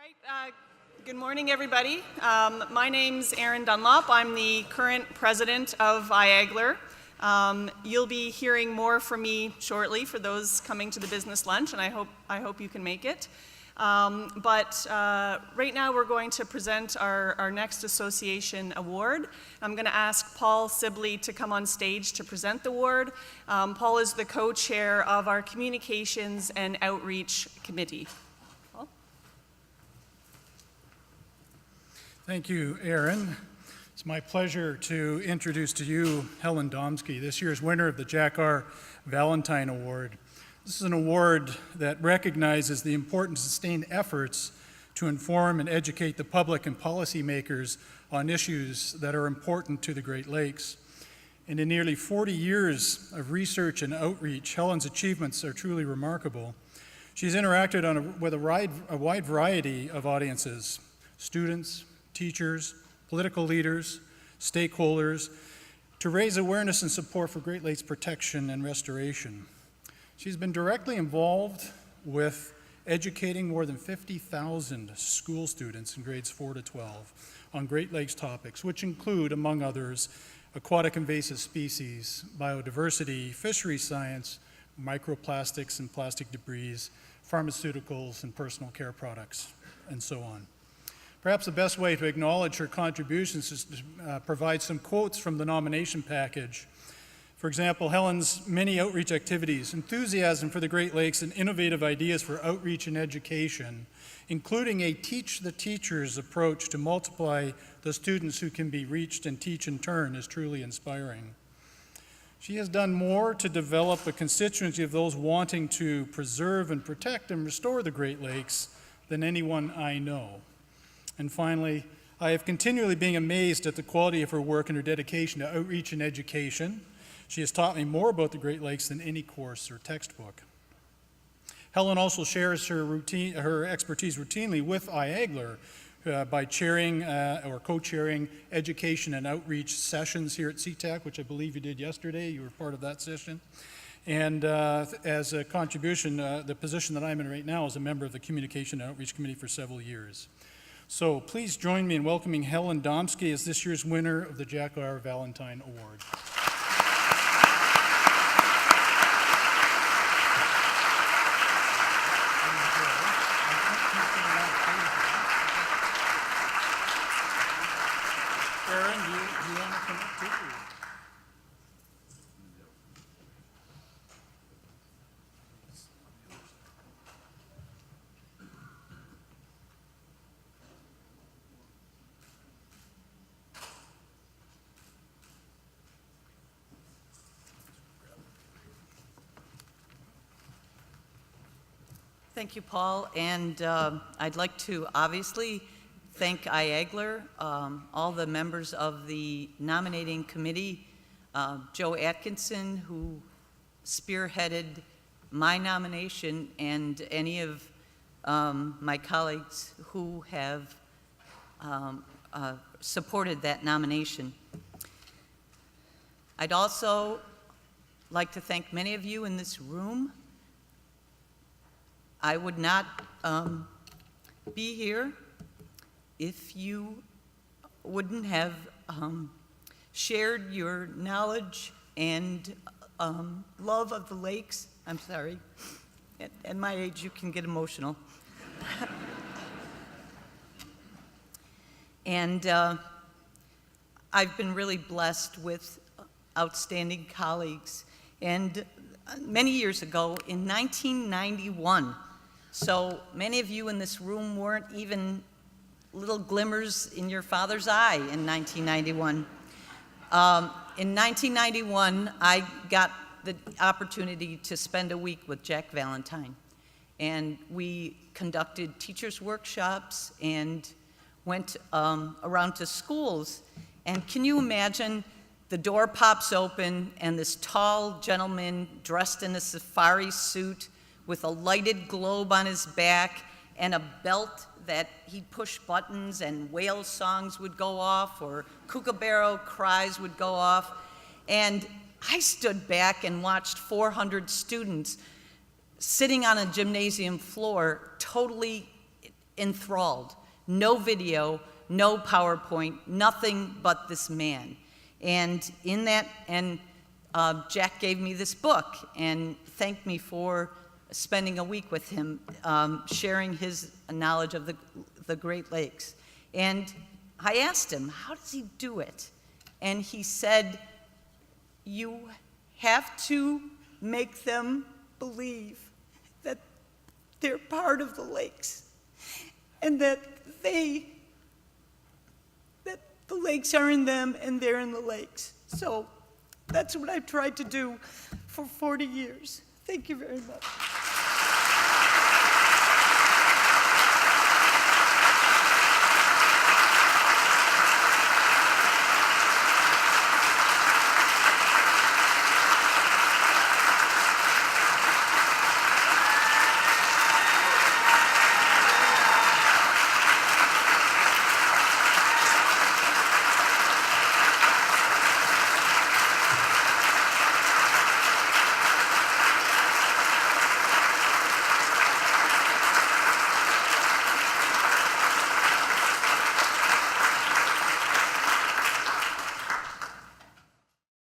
right, good morning, everybody. My name's Erin Dunlop. I'm the current president of IAGLR. You'll be hearing more from me shortly for those coming to the business lunch, and I hope you can make it. But right now we're going to present our next association award. I'm going to ask Paul Sibley to come on stage to present the award. Paul is the co-chair of our Communications and Outreach Committee. Paul? Thank you, Erin. It's my pleasure to introduce to you Helen Domske, this year's winner of the Jack R. Vallentyne Award. This is an award that recognizes the important sustained efforts to inform and educate the public and policymakers on issues that are important to the Great Lakes. And in nearly 40 years of research and outreach, Helen's achievements are truly remarkable. She's interacted with a wide variety of audiences: students, teachers, political leaders, stakeholders, to raise awareness and support for Great Lakes protection and restoration. She's been directly involved with educating more than 50,000 school students in grades 4 to 12 on Great Lakes topics, which include, among others, aquatic invasive species, biodiversity, fisheries science, microplastics and plastic debris, pharmaceuticals and personal care products, and so on. Perhaps the best way to acknowledge her contributions is to provide some quotes from the nomination package. For example, Helen's many outreach activities, enthusiasm for the Great Lakes, and innovative ideas for outreach and education, including a teach the teachers approach to multiply the students who can be reached and teach in turn, is truly inspiring. She has done more to develop a constituency of those wanting to preserve and protect and restore the Great Lakes than anyone I know. And finally, I have continually been amazed at the quality of her work and her dedication to outreach and education. She has taught me more about the Great Lakes than any course or textbook. Helen also shares her expertise routinely with IAGLR by chairing or co-chairing education and outreach sessions here at CTAC, which I believe you did yesterday. You were part of that session. And as a contribution, the position that I'm in right now is a member of the Communication and Outreach Committee for several years. So please join me in welcoming Helen Domske as this year's winner of the Jack R. Vallentyne Award. Erin, do you want to come up too? Thank you, Paul, and I'd like to obviously thank IAGLR, all the members of the nominating committee, Joe Atkinson, who spearheaded my nomination, and any of my colleagues who have supported that nomination. I'd also like to thank many of you in this room. I would not be here if you wouldn't have shared your knowledge and love of the lakes. I'm sorry, at my age you can get emotional. And I've been really blessed with outstanding colleagues. And many years ago, in 1991, so many of you in this room weren't even little glimmers in your father's eye in 1991. In 1991, I got the opportunity to spend a week with Jack Vallentyne. And we conducted teachers' workshops and went around to schools. And can you imagine, the door pops open and this tall gentleman dressed in a safari suit with a lighted globe on his back and a belt that he'd push buttons and whale songs would go off or kookaburra cries would go off. And I stood back and watched 400 students sitting on a gymnasium floor, totally enthralled. No video, no PowerPoint, nothing but this man. And in that, Jack gave me this book and thanked me for spending a week with him, sharing his knowledge of the Great Lakes. And I asked him, how does he do it? And he said, you have to make them believe that they're part of the lakes and that the lakes are in them and they're in the lakes. So that's what I've tried to do for 40 years. Thank you very much.